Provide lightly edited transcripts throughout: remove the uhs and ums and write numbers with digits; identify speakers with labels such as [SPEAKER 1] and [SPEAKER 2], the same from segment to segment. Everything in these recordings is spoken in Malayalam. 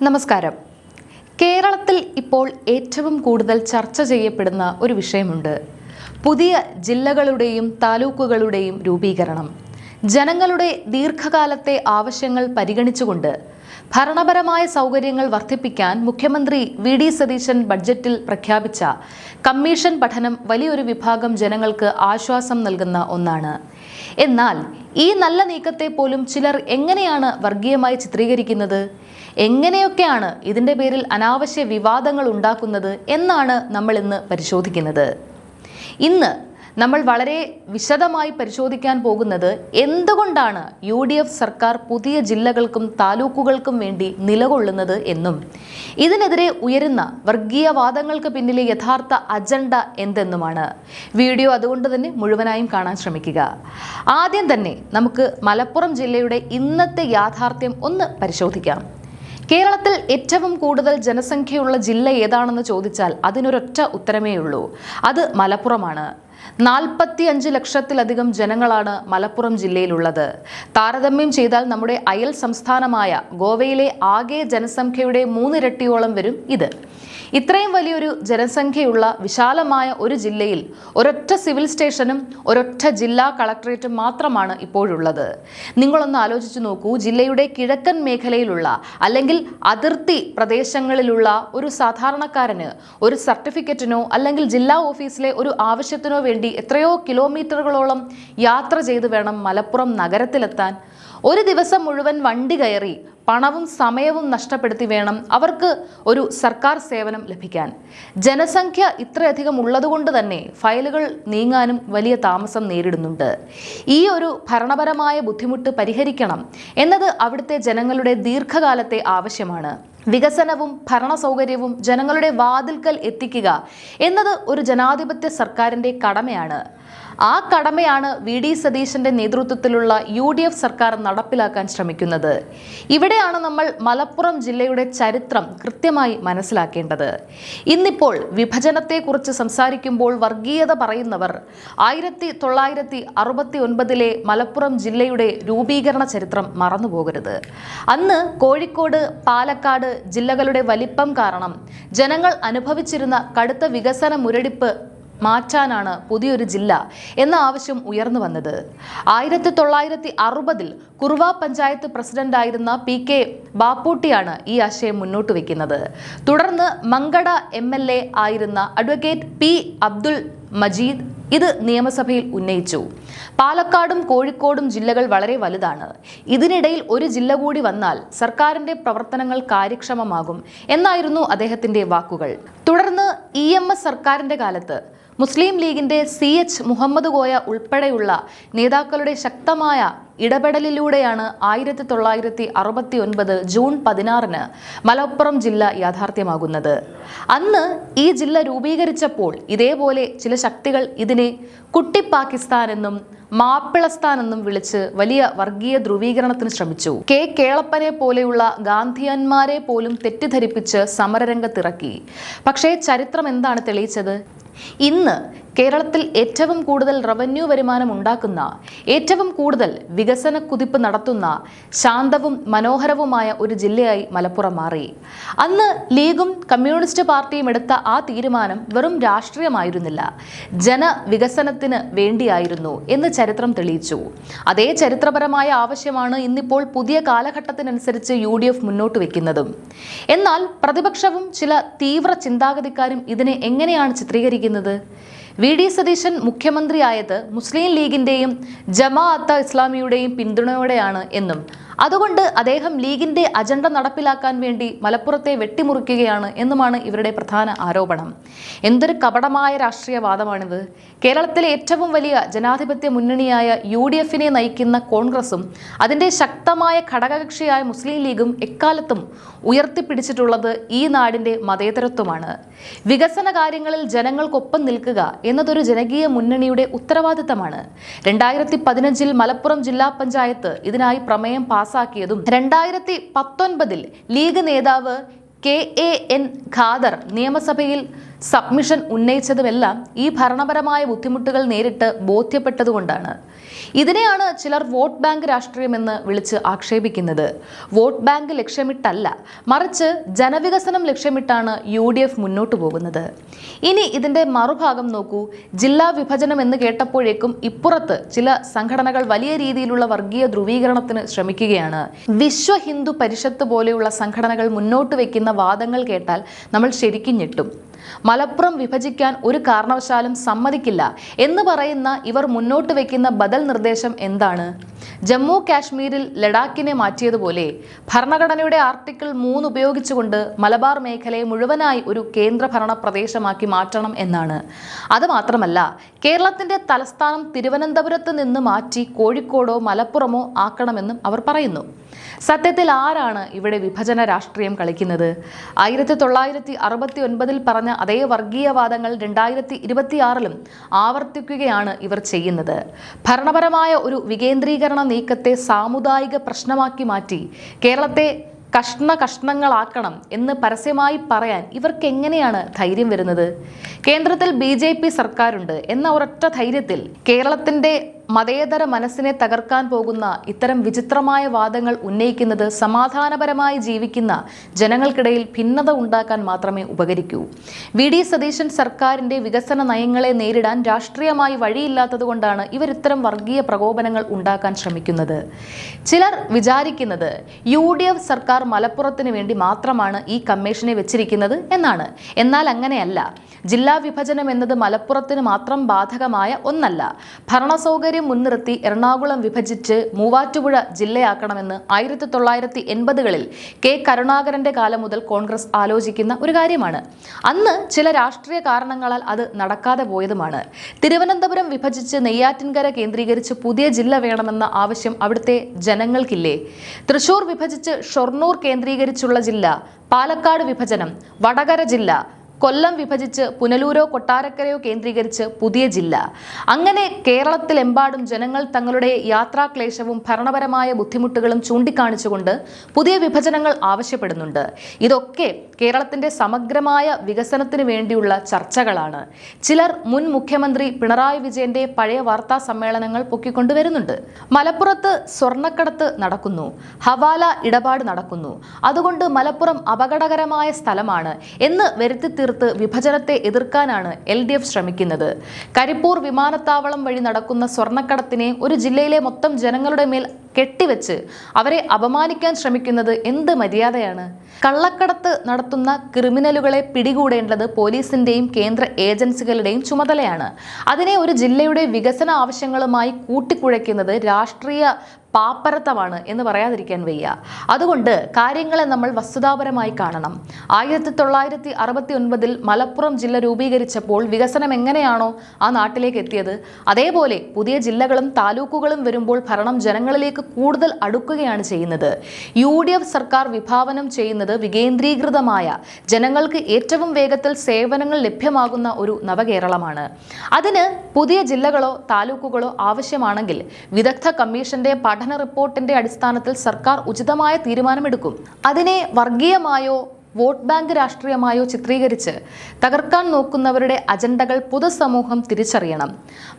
[SPEAKER 1] നമസ്കാരം. കേരളത്തിൽ ഇപ്പോൾ ഏറ്റവും കൂടുതൽ ചർച്ച ചെയ്യപ്പെടുന്ന ഒരു വിഷയമുണ്ട്. പുതിയ ജില്ലകളുടെയും താലൂക്കുകളുടെയും രൂപീകരണം. ജനങ്ങളുടെ ദീർഘകാലത്തെ ആവശ്യങ്ങൾ പരിഗണിച്ചുകൊണ്ട് ഭരണപരമായ സൗകര്യങ്ങൾ വർദ്ധിപ്പിക്കാൻ മുഖ്യമന്ത്രി വി.ഡി. സതീശൻ ബഡ്ജറ്റിൽ പ്രഖ്യാപിച്ച കമ്മീഷൻ പഠനം വലിയൊരു വിഭാഗം ജനങ്ങൾക്ക് ആശ്വാസം നൽകുന്ന ഒന്നാണ്. എന്നാൽ ഈ നല്ല നീക്കത്തെ പോലും ചിലർ എങ്ങനെയാണ് വർഗീയമായി ചിത്രീകരിക്കുന്നത്? എങ്ങനെയൊക്കെയാണ് ഇതിൻ്റെ പേരിൽ അനാവശ്യ വിവാദങ്ങൾ ഉണ്ടാക്കുന്നത് എന്നാണ് നമ്മൾ ഇന്ന് പരിശോധിക്കുന്നത്. ഇന്ന് നമ്മൾ വളരെ വിശദമായി പരിശോധിക്കാൻ പോകുന്നത് എന്തുകൊണ്ടാണ് UDF സർക്കാർ പുതിയ ജില്ലകൾക്കും താലൂക്കുകൾക്കും വേണ്ടി നിലകൊള്ളുന്നത് എന്നും ഇതിനെതിരെ ഉയരുന്ന വർഗീയവാദങ്ങൾക്ക് പിന്നിലെ യഥാർത്ഥ അജണ്ട എന്തെന്നുമാണ്. വീഡിയോ അതുകൊണ്ട് തന്നെ മുഴുവനായും കാണാൻ ശ്രമിക്കുക. ആദ്യം തന്നെ നമുക്ക് മലപ്പുറം ജില്ലയുടെ ഇന്നത്തെ യാഥാർത്ഥ്യം ഒന്ന് പരിശോധിക്കാം. കേരളത്തിൽ ഏറ്റവും കൂടുതൽ ജനസംഖ്യയുള്ള ജില്ല ഏതാണെന്ന് ചോദിച്ചാൽ അതിനൊരൊറ്റ ഉത്തരമേ ഉള്ളൂ. അത് മലപ്പുറമാണ്. 45 ലക്ഷത്തിലധികം ജനങ്ങളാണ് മലപ്പുറം ജില്ലയിലുള്ളത്. താരതമ്യം ചെയ്താൽ നമ്മുടെ അയൽ സംസ്ഥാനമായ ഗോവയിലെ ആകെ ജനസംഖ്യയുടെ 3 ഇരട്ടിയോളം വരും ഇത്. ഇത്രയും വലിയൊരു ജനസംഖ്യയുള്ള വിശാലമായ ഒരു ജില്ലയിൽ ഒരൊറ്റ സിവിൽ സ്റ്റേഷനും ഒരൊറ്റ ജില്ലാ കളക്ടറേറ്റും മാത്രമാണ് ഇപ്പോഴുള്ളത്. നിങ്ങളൊന്ന് ആലോചിച്ചു നോക്കൂ. ജില്ലയുടെ കിഴക്കൻ മേഖലയിലുള്ള അല്ലെങ്കിൽ അതിർത്തി പ്രദേശങ്ങളിലുള്ള ഒരു സാധാരണക്കാരന് ഒരു സർട്ടിഫിക്കറ്റിനോ അല്ലെങ്കിൽ ജില്ലാ ഓഫീസിലെ ഒരു ആവശ്യത്തിനോ വേണ്ടി എത്രയോ കിലോമീറ്ററുകളോളം യാത്ര ചെയ്ത് വേണം മലപ്പുറം നഗരത്തിലെത്താൻ. ഒരു ദിവസം മുഴുവൻ വണ്ടി കയറി പണവും സമയവും നഷ്ടപ്പെടുത്തി വേണം അവർക്ക് ഒരു സർക്കാർ സേവനം ലഭിക്കാൻ. ജനസംഖ്യ ഇത്രയധികം ഉള്ളതുകൊണ്ട് തന്നെ ഫയലുകൾ നീങ്ങാനും വലിയ താമസം നേരിടുന്നുണ്ട്. ഈ ഒരു ഭരണപരമായ ബുദ്ധിമുട്ട് പരിഹരിക്കണം എന്നത് അവിടുത്തെ ജനങ്ങളുടെ ദീർഘകാലത്തെ ആവശ്യമാണ്. വികസനവും ഭരണ സൗകര്യവും ജനങ്ങളുടെ വാതിൽക്കൽ എത്തിക്കുക എന്നത് ഒരു ജനാധിപത്യ സർക്കാരിൻ്റെ കടമയാണ്. ആ കടമയാണ് വി.ഡി. സതീശന്റെ നേതൃത്വത്തിലുള്ള UDF സർക്കാർ നടപ്പിലാക്കാൻ ശ്രമിക്കുന്നത്. ഇവിടെയാണ് നമ്മൾ മലപ്പുറം ജില്ലയുടെ ചരിത്രം കൃത്യമായി മനസ്സിലാക്കേണ്ടത്. ഇന്നിപ്പോൾ വിഭജനത്തെക്കുറിച്ച് സംസാരിക്കുമ്പോൾ വർഗീയത പറയുന്നവർ 1969 മലപ്പുറം ജില്ലയുടെ രൂപീകരണ ചരിത്രം മറന്നുപോകരുത്. അന്ന് കോഴിക്കോട്, പാലക്കാട് ജില്ലകളുടെ വലിപ്പം കാരണം ജനങ്ങൾ അനുഭവിച്ചിരുന്ന കടുത്ത വികസന മുരടിപ്പ് മാറ്റാനാണ് പുതിയൊരു ജില്ല എന്ന ആവശ്യം ഉയർന്നു വന്നത്. 1960 കുറുവ പഞ്ചായത്ത് പ്രസിഡന്റായിരുന്ന PK ബാപ്പൂട്ടിയാണ് ഈ ആശയം മുന്നോട്ട് വയ്ക്കുന്നത്. തുടർന്ന് മങ്കട MLA ആയിരുന്ന അഡ്വക്കേറ്റ് P. അബ്ദുൽ മജീദ് ഇത് നിയമസഭയിൽ ഉന്നയിച്ചു. പാലക്കാടും കോഴിക്കോടും ജില്ലകൾ വളരെ വലുതാണ്. ഇതിനിടയിൽ ഒരു ജില്ല കൂടി വന്നാൽ സർക്കാരിന്റെ പ്രവർത്തനങ്ങൾ കാര്യക്ഷമമാകും എന്നായിരുന്നു അദ്ദേഹത്തിന്റെ വാക്കുകൾ. തുടർന്ന് EMS സർക്കാരിന്റെ കാലത്ത് മുസ്ലിം ലീഗിന്റെ CH മുഹമ്മദ് കോയ ഉൾപ്പെടെയുള്ള നേതാക്കളുടെ ശക്തമായ ഇടപെടലിലൂടെയാണ് 1969 ജൂൺ 16 മലപ്പുറം ജില്ല യാഥാർത്ഥ്യമാകുന്നത്. അന്ന് ഈ ജില്ല രൂപീകരിച്ചപ്പോൾ ഇതേപോലെ ചില ശക്തികൾ ഇതിനെ കുട്ടി പാകിസ്ഥാൻ എന്നും മാപ്പിളസ്ഥാൻ എന്നും വിളിച്ച് വലിയ വർഗീയ ധ്രുവീകരണത്തിന് ശ്രമിച്ചു. കേളപ്പനെ പോലെയുള്ള ഗാന്ധിയന്മാരെ പോലും തെറ്റിദ്ധരിപ്പിച്ച് സമരരംഗത്തിറക്കി. പക്ഷേ ചരിത്രം എന്താണ് തെളിയിച്ചത്? ഇന്ന് കേരളത്തിൽ ഏറ്റവും കൂടുതൽ റവന്യൂ വരുമാനം ഉണ്ടാക്കുന്ന, ഏറ്റവും കൂടുതൽ വികസന കുതിപ്പ് നടത്തുന്ന ശാന്തവും മനോഹരവുമായ ഒരു ജില്ലയായി മലപ്പുറം മാറി. അന്ന് ലീഗും കമ്മ്യൂണിസ്റ്റ് പാർട്ടിയും എടുത്ത ആ തീരുമാനം വെറും രാഷ്ട്രീയമായിരുന്നില്ല, ജനവികസനത്തിന് വേണ്ടിയായിരുന്നു എന്ന് ചരിത്രം തെളിയിച്ചു. അതേ ചരിത്രപരമായ ആവശ്യമാണ് ഇന്നിപ്പോൾ പുതിയ കാലഘട്ടത്തിനനുസരിച്ച് UDF മുന്നോട്ട് വയ്ക്കുന്നതും. എന്നാൽ പ്രതിപക്ഷവും ചില തീവ്ര ചിന്താഗതിക്കാരും ഇതിനെ എങ്ങനെയാണ് ചിത്രീകരിക്കുന്നത്? വി.ഡി. സതീശൻ മുഖ്യമന്ത്രിയായത് മുസ്ലിം ലീഗിന്റെയും ജമാഅത്തെ ഇസ്ലാമിയുടെയും പിന്തുണയോടെയാണ് എന്നും അതുകൊണ്ട് അദ്ദേഹം ലീഗിന്റെ അജണ്ട നടപ്പിലാക്കാൻ വേണ്ടി മലപ്പുറത്തെ വെട്ടിമുറിക്കുകയാണ് എന്നുമാണ് ഇവരുടെ പ്രധാന ആരോപണം. എന്തൊരു കപടമായ രാഷ്ട്രീയവാദമാണിത്! കേരളത്തിലെ ഏറ്റവും വലിയ ജനാധിപത്യ മുന്നണിയായ UDFനെ നയിക്കുന്ന കോൺഗ്രസും അതിന്റെ ശക്തമായ ഘടകകക്ഷിയായ മുസ്ലിം ലീഗും എക്കാലത്തും ഉയർത്തിപ്പിടിച്ചിട്ടുള്ളത് ഈ നാടിന്റെ മതേതരത്വമാണ്. വികസന കാര്യങ്ങളിൽ ജനങ്ങൾക്കൊപ്പം നിൽക്കുക എന്നതൊരു ജനകീയ മുന്നണിയുടെ ഉത്തരവാദിത്തമാണ്. 2015 മലപ്പുറം ജില്ലാ പഞ്ചായത്ത് ഇതിനായി പ്രമേയം പാസാക്കിയതും 2019 ലീഗ് നേതാവ് KAN ഖാദർ നിയമസഭയിൽ സബ്മിഷൻ ഉന്നയിച്ചതുമെല്ലാം ഈ ഭരണപരമായ ബുദ്ധിമുട്ടുകൾ നേരിട്ട് ബോധ്യപ്പെട്ടതുകൊണ്ടാണ്. ഇതിനെയാണ് ചിലർ വോട്ട് ബാങ്ക് രാഷ്ട്രീയമെന്ന് വിളിച്ച് ആക്ഷേപിക്കുന്നത്. വോട്ട് ബാങ്ക് ലക്ഷ്യമിട്ടല്ല, മറിച്ച് ജനവികസനം ലക്ഷ്യമിട്ടാണ് UDF മുന്നോട്ടു പോകുന്നത്. ഇനി ഇതിന്റെ മറുഭാഗം നോക്കൂ. ജില്ലാ വിഭജനം എന്ന് കേട്ടപ്പോഴേക്കും ഇപ്പുറത്ത് ചില സംഘടനകൾ വലിയ രീതിയിലുള്ള വർഗീയ ധ്രുവീകരണത്തിന് ശ്രമിക്കുകയാണ്. വിശ്വ ഹിന്ദു പരിഷത്ത് പോലെയുള്ള സംഘടനകൾ മുന്നോട്ട് വയ്ക്കുന്ന വാദങ്ങൾ കേട്ടാൽ നമ്മൾ ശരിക്കും ഞെട്ടും. മലപ്പുറം വിഭജിക്കാൻ ഒരു കാരണവശാലും സമ്മതിക്കില്ല എന്ന് പറയുന്ന ഇവർ മുന്നോട്ട് വയ്ക്കുന്ന ബദൽ നിർദ്ദേശം എന്താണ്? ജമ്മു കാശ്മീരിൽ ലഡാക്കിനെ മാറ്റിയതുപോലെ ഭരണഘടനയുടെ ആർട്ടിക്കിൾ 3 ഉപയോഗിച്ചുകൊണ്ട് മലബാർ മേഖലയെ മുഴുവനായി ഒരു കേന്ദ്രഭരണ പ്രദേശമാക്കി മാറ്റണം എന്നാണ്. അതുമാത്രമല്ല, കേരളത്തിന്റെ തലസ്ഥാനം തിരുവനന്തപുരത്ത് നിന്ന് മാറ്റി കോഴിക്കോടോ മലപ്പുറമോ ആക്കണമെന്നും അവർ പറയുന്നു. സത്യത്തിൽ ആരാണ് ഇവിടെ വിഭജന രാഷ്ട്രീയം കളിക്കുന്നത്? 1969 പറഞ്ഞ അതേ വർഗീയവാദങ്ങൾ 2026 ആവർത്തിക്കുകയാണ് ഇവർ ചെയ്യുന്നത്. ഭരണപരമായ ഒരു വികേന്ദ്രീകരണ നീക്കത്തെ സാമുദായിക പ്രശ്നമാക്കി മാറ്റി കേരളത്തെ കഷ്ണങ്ങളാക്കണം എന്ന് പരസ്യമായി പറയാൻ ഇവർക്ക് എങ്ങനെയാണ് ധൈര്യം വരുന്നത്? കേന്ദ്രത്തിൽ BJP സർക്കാരുണ്ട് എന്ന ഒരൊറ്റ ധൈര്യത്തിൽ കേരളത്തിന്റെ മതേതര മനസ്സിനെ തകർക്കാൻ പോകുന്ന ഇത്തരം വിചിത്രമായ വാദങ്ങൾ ഉന്നയിക്കുന്നത് സമാധാനപരമായി ജീവിക്കുന്ന ജനങ്ങൾക്കിടയിൽ ഭിന്നത ഉണ്ടാക്കാൻ മാത്രമേ ഉപകരിക്കൂ. VD സതീശൻ സർക്കാരിന്റെ വികസന നയങ്ങളെ നേരിടാൻ രാഷ്ട്രീയമായി വഴിയില്ലാത്തതുകൊണ്ടാണ് ഇവർ ഇത്തരം വർഗീയ പ്രകോപനങ്ങൾ ഉണ്ടാക്കാൻ ശ്രമിക്കുന്നത്. ചിലർ വിചാരിക്കുന്നത് UDF സർക്കാർ മലപ്പുറത്തിന് വേണ്ടി മാത്രമാണ് ഈ കമ്മീഷനെ വെച്ചിരിക്കുന്നത് എന്നാണ്. എന്നാൽ അങ്ങനെയല്ല. ജില്ലാ വിഭജനം എന്നത് മലപ്പുറത്തിന് മാത്രം ബാധകമായ ഒന്നല്ല. ഭരണസൗകര്യം മുൻനിർത്തി എറണാകുളം വിഭജിച്ച് മൂവാറ്റുപുഴ ജില്ലയാക്കണമെന്ന് 1980കളിൽ K കരുണാകരന്റെ കാലം മുതൽ കോൺഗ്രസ് ആലോചിക്കുന്ന ഒരു കാര്യമാണ്. അന്ന് ചില രാഷ്ട്രീയ കാരണങ്ങളാൽ അത് നടക്കാതെ പോയതുമാണ്. തിരുവനന്തപുരം വിഭജിച്ച് നെയ്യാറ്റിൻകര കേന്ദ്രീകരിച്ച് പുതിയ ജില്ല വേണമെന്ന ആവശ്യം അവിടുത്തെ ജനങ്ങൾക്കില്ലേ? തൃശൂർ വിഭജിച്ച് ഷൊർണൂർ കേന്ദ്രീകരിച്ചുള്ള ജില്ല, പാലക്കാട് വിഭജനം, വടകര ജില്ല, കൊല്ലം വിഭജിച്ച് പുനലൂരോ കൊട്ടാരക്കരയോ കേന്ദ്രീകരിച്ച് പുതിയ ജില്ല. അങ്ങനെ കേരളത്തിലെമ്പാടും ജനങ്ങൾ തങ്ങളുടെ യാത്രാക്ലേശവും ഭരണപരമായ ബുദ്ധിമുട്ടുകളും ചൂണ്ടിക്കാണിച്ചുകൊണ്ട് പുതിയ വിഭജനങ്ങൾ ആവശ്യപ്പെടുന്നുണ്ട്. ഇതൊക്കെ കേരളത്തിന്റെ സമഗ്രമായ വികസനത്തിന് വേണ്ടിയുള്ള ചർച്ചകളാണ്. ചിലർ മുൻ മുഖ്യമന്ത്രി പിണറായി വിജയന്റെ പഴയ വാർത്താ സമ്മേളനങ്ങൾ പൊക്കിക്കൊണ്ടുവരുന്നുണ്ട്. മലപ്പുറത്ത് സ്വർണ്ണക്കടത്ത് നടക്കുന്നു, ഹവാല ഇടപാട് നടക്കുന്നു, അതുകൊണ്ട് മലപ്പുറം അപകടകരമായ സ്ഥലമാണ് എന്ന് വരുത്തി വിഭജനത്തെ എതിർക്കാനാണ് LDF ശ്രമിക്കുന്നത്. കരിപ്പൂർ വിമാനത്താവളം വഴി നടക്കുന്ന സ്വർണ്ണക്കടത്തിനെ ഒരു ജില്ലയിലെ മൊത്തം ജനങ്ങളുടെ മേൽ കെട്ടിവെച്ച് അവരെ അപമാനിക്കാൻ ശ്രമിക്കുന്നത് എന്ത് മര്യാദയാണ്? കള്ളക്കടത്ത് നടത്തുന്ന ക്രിമിനലുകളെ പിടികൂടേണ്ടത് പോലീസിന്റെയും കേന്ദ്ര ഏജൻസികളുടെയും ചുമതലയാണ്. അതിനെ ഒരു ജില്ലയുടെ വികസന ആവശ്യങ്ങളുമായി കൂട്ടിക്കുഴയ്ക്കുന്നത് രാഷ്ട്രീയ പാപ്പരത്തമാണ് എന്ന് പറയാതിരിക്കാൻ വയ്യ. അതുകൊണ്ട് കാര്യങ്ങളെ നമ്മൾ വസ്തുതാപരമായി കാണണം. 1969 മലപ്പുറം ജില്ല രൂപീകരിച്ചപ്പോൾ വികസനം എങ്ങനെയാണോ ആ നാട്ടിലേക്ക് എത്തിയത്, അതേപോലെ പുതിയ ജില്ലകളും താലൂക്കുകളും വരുമ്പോൾ ഭരണം ജനങ്ങളിലേക്ക് കൂടുതൽ അടുക്കുകയാണ് ചെയ്യുന്നത്. UDF സർക്കാർ വിഭാവനം ചെയ്യുന്നത് വികേന്ദ്രീകൃതമായ, ജനങ്ങൾക്ക് ഏറ്റവും വേഗത്തിൽ സേവനങ്ങൾ ലഭ്യമാകുന്ന ഒരു നവകേരളമാണ്. അതിന് പുതിയ ജില്ലകളോ താലൂക്കുകളോ ആവശ്യമാണെങ്കിൽ വിദഗ്ധ കമ്മീഷന്റെ പഠന റിപ്പോർട്ടിന്റെ അടിസ്ഥാനത്തിൽ സർക്കാർ ഉചിതമായ തീരുമാനമെടുക്കും. അതിനെ വർഗീയമായോ വോട്ട് ബാങ്ക് രാഷ്ട്രീയമായോ ചിത്രീകരിച്ച് തകർക്കാൻ നോക്കുന്നവരുടെ അജണ്ടകൾ പൊതുസമൂഹം തിരിച്ചറിയണം.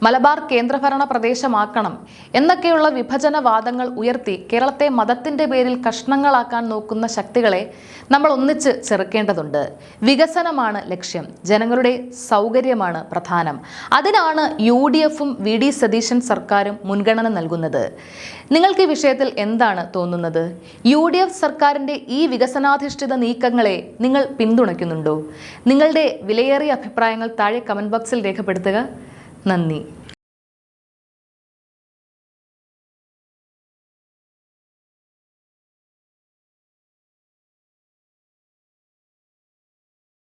[SPEAKER 1] മലബാർ കേന്ദ്രഭരണ പ്രദേശമാക്കണം എന്നൊക്കെയുള്ള വിഭജനവാദങ്ങൾ ഉയർത്തി കേരളത്തെ മതത്തിന്റെ പേരിൽ കഷ്ണങ്ങളാക്കാൻ നോക്കുന്ന ശക്തികളെ നമ്മൾ ഒന്നിച്ച് ചെറുക്കേണ്ടതുണ്ട്. വികസനമാണ് ലക്ഷ്യം, ജനങ്ങളുടെ സൗകര്യമാണ് പ്രധാനം. അതിനാണ് UDFും VD സതീശൻ സർക്കാരും മുൻഗണന നൽകുന്നത്. നിങ്ങൾക്ക് ഈ വിഷയത്തിൽ എന്താണ് തോന്നുന്നത്? UDF സർക്കാരിന്റെ ഈ വികസനാധിഷ്ഠിത നീക്കങ്ങളെ നിങ്ങൾ പിന്തുണയ്ക്കുന്നുണ്ടോ? നിങ്ങളുടെ വിലയേറിയ അഭിപ്രായങ്ങൾ താഴെ കമന്റ് ബോക്സിൽ രേഖപ്പെടുത്തുക. നന്ദി.